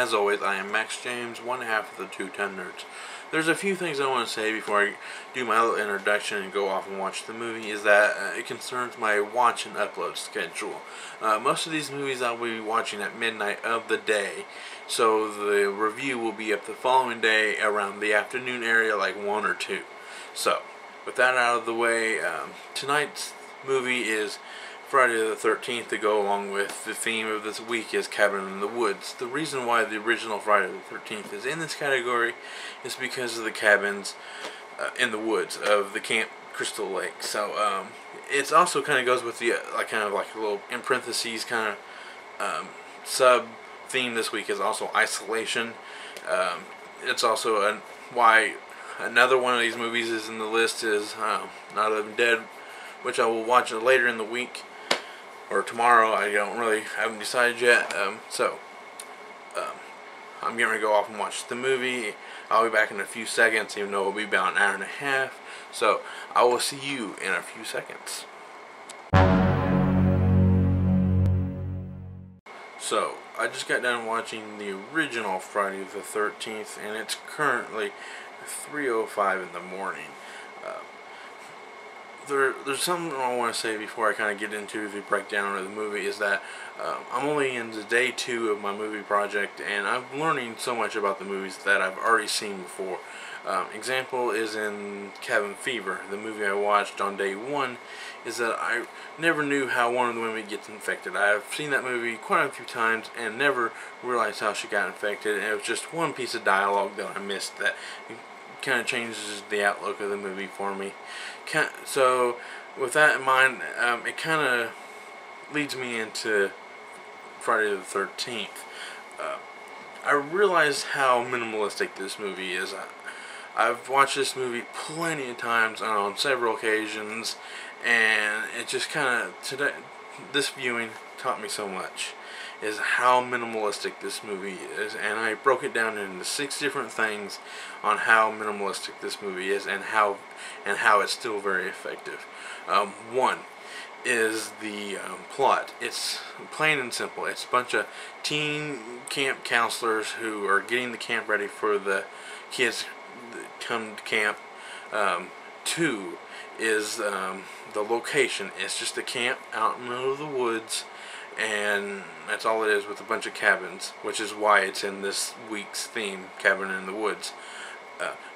as always, I am Max James, one half of the 210 Nerds. There's a few things I want to say before I do my little introduction and go off and watch the movie, is that it concerns my watch and upload schedule. Most of these movies I'll be watching at midnight of the day, so the review will be up the following day around the afternoon area, like 1 or 2. So, with that out of the way, tonight's movie is Friday the 13th, to go along with the theme of this week is Cabin in the Woods. The reason why the original Friday the 13th is in this category is because of the cabins in the woods of the Camp Crystal Lake. So it's also kind of goes with the like a little in parentheses kind of sub theme this week is also isolation. It's also why another one of these movies is in the list is Not Living Dead, which I will watch later in the week or tomorrow. I haven't decided yet. I'm getting ready to go off and watch the movie. I'll be back in a few seconds, even though it'll be about an hour and a half. So I will see you in a few seconds. So I just got done watching the original Friday the 13th, and it's currently 3:05 in the morning. There's something I want to say before I kind of get into the breakdown of the movie, is that I'm only into day 2 of my movie project, and I'm learning so much about the movies that I've already seen before. Example is in Cabin Fever, the movie I watched on day 1, is that I never knew how one of the women gets infected. I've seen that movie quite a few times and never realized how she got infected, and it was just one piece of dialogue that I missed that kind of changes the outlook of the movie for me. So with that in mind, it kind of leads me into Friday the 13th. I realized how minimalistic this movie is. I've watched this movie plenty of times on several occasions, and it just kind of, this viewing taught me so much, is how minimalistic this movie is. And I broke it down into 6 different things on how minimalistic this movie is, and how it's still very effective. One is the plot. It's plain and simple. It's a bunch of teen camp counselors who are getting the camp ready for the kids that come to camp. 2 is the location. It's just a camp out in the middle of the woods, and that's all it is, with a bunch of cabins, which is why it's in this week's theme, Cabin in the Woods.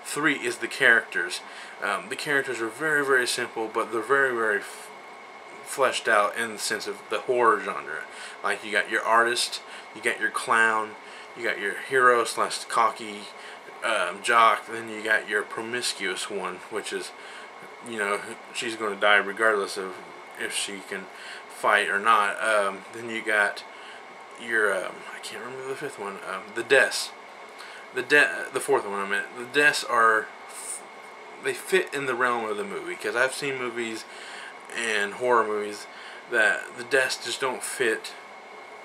3 is the characters. The characters are very, very simple, but they're very, very fleshed out in the sense of the horror genre. Like, you got your artist, you got your clown, you got your hero slash cocky jock, then you got your promiscuous one, which is, she's going to die regardless of if she can fight or not. Then you got your I can't remember the 5th one, the deaths. The 4th one, I meant. The deaths they fit in the realm of the movie, because I've seen movies and horror movies that the deaths just don't fit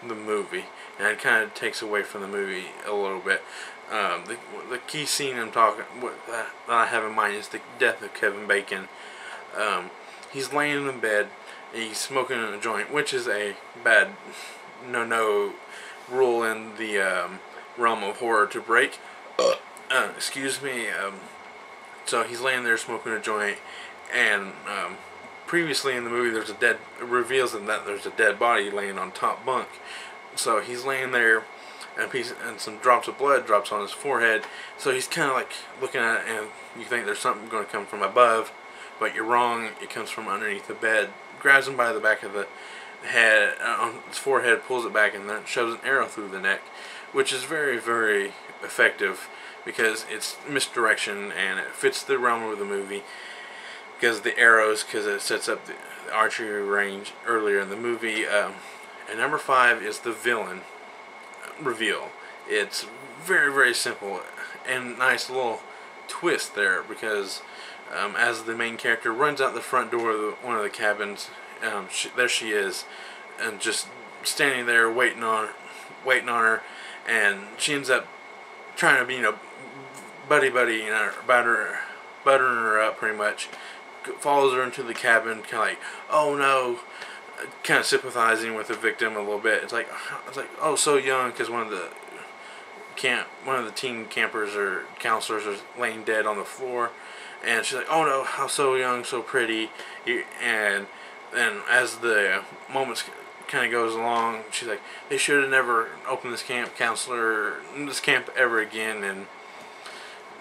the movie, and it kind of takes away from the movie a little bit. The key scene that I have in mind is the death of Kevin Bacon. He's laying in bed, he's smoking a joint, which is a bad no rule in the realm of horror to break. Excuse me. So he's laying there smoking a joint, and previously in the movie it reveals that there's a dead body laying on top bunk. So he's laying there, and some drops of blood drops on his forehead. So he's kind of like looking at it, and you think there's something going to come from above, but you're wrong. It comes from underneath the bed. Grabs him by the back of the head, on his forehead, pulls it back, and then shoves an arrow through the neck, which is very, very effective, because it's misdirection and it fits the realm of the movie because of the arrows, because it sets up the archery range earlier in the movie. And number 5 is the villain reveal. It's very, very simple and nice little twist there, because as the main character runs out the front door of one of the cabins, there she is, and just standing there waiting on her, and she ends up trying to be, buddy, buttering her up pretty much. Follows her into the cabin, kind of like, oh no, kind of sympathizing with the victim a little bit. It's like, oh, so young, because one of the one of the teen campers or counselors is laying dead on the floor, and she's like, "Oh no, how so young, so pretty," and then as the moments kind of goes along, she's like, "They should have never opened this camp ever again," and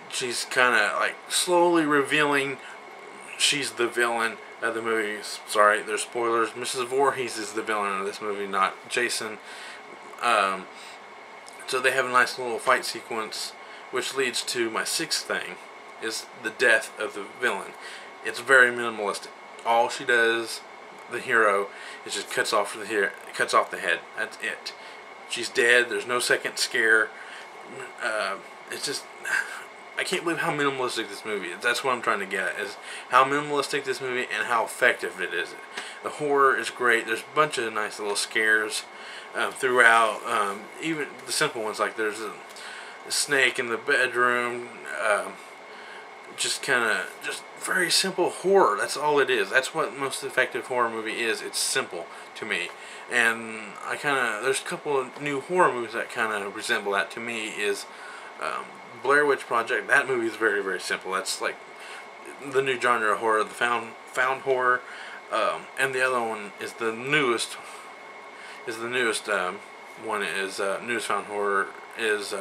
she's kind of like slowly revealing she's the villain of the movie. Sorry, there's spoilers. Mrs. Voorhees is the villain of this movie, not Jason. So they have a nice little fight sequence, which leads to my sixth thing, is the death of the villain. It's very minimalistic. All she does, the hero, is just cuts off the head. That's it. She's dead. There's no second scare. It's just, I can't believe how minimalistic this movie is. That's what I'm trying to get at, is how minimalistic this movie and how effective it is. The horror is great. There's a bunch of nice little scares throughout. Even the simple ones, like there's a snake in the bedroom. Just very simple horror. That's all it is. That's what most effective horror movie is. It's simple to me. And there's a couple of new horror movies that kind of resemble that to me. Is Blair Witch Project. That movie is very, very simple. That's like the new genre of horror, the found horror. And the other one is the newest. Newest found horror is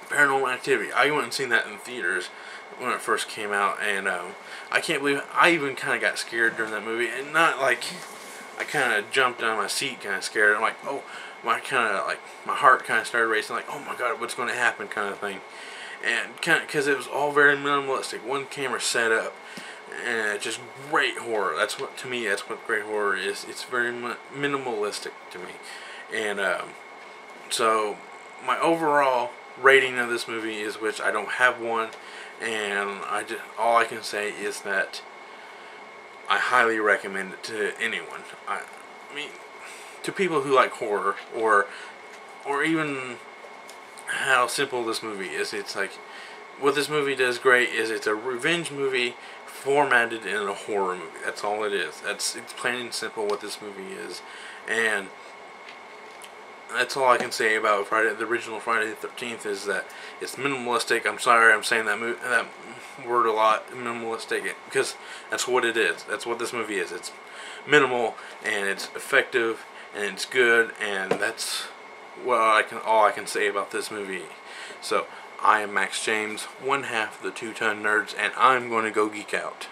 Paranormal Activity. I went and seen that in theaters when it first came out, and I can't believe I even kind of got scared during that movie, and not like I kind of jumped on my seat, kind of scared. I'm like, oh, my heart kind of started racing, like, oh my god, what's going to happen, kind of thing, and because it was all very minimalistic, one camera set up, and just great horror. That's what great horror is. It's very minimalistic to me, and so my overall rating of this movie is, which I don't have one, and all I can say is that I highly recommend it to anyone. I mean, to people who like horror, or even how simple this movie is. It's like, what this movie does great is it's a revenge movie formatted in a horror movie. That's all it is. It's plain and simple what this movie is, and that's all I can say about the original Friday the 13th, is that it's minimalistic. I'm sorry I'm saying that word a lot, minimalistic, because that's what it is. That's what this movie is. It's minimal, and it's effective, and it's good, and that's all I can say about this movie. So I am Max James, one half of the 2 Ton Nerds, and I'm going to go geek out.